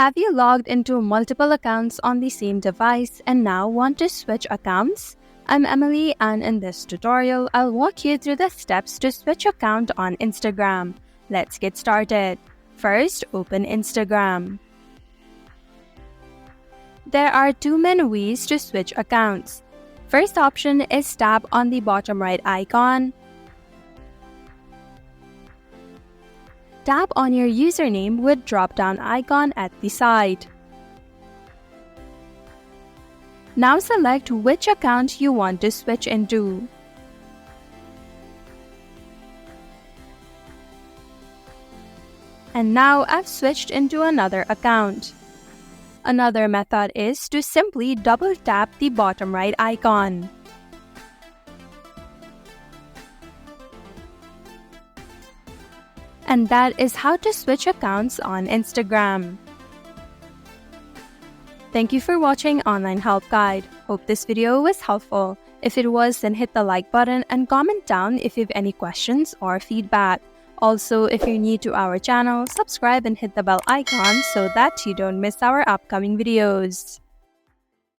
Have you logged into multiple accounts on the same device and now want to switch accounts? I'm Emily, and in this tutorial, I'll walk you through the steps to switch account on Instagram. Let's get started. First, open Instagram. There are two main ways to switch accounts. First option is tap on the bottom right icon. Tap on your username with drop-down icon at the side. Now select which account you want to switch into. And now I've switched into another account. Another method is to simply double tap the bottom right icon. And that is how to switch accounts on Instagram. Thank you for watching Online Help Guide. Hope this video was helpful. If it was, then hit the like button and comment down if you have any questions or feedback. Also, if you're new to our channel, subscribe and hit the bell icon so that you don't miss our upcoming videos.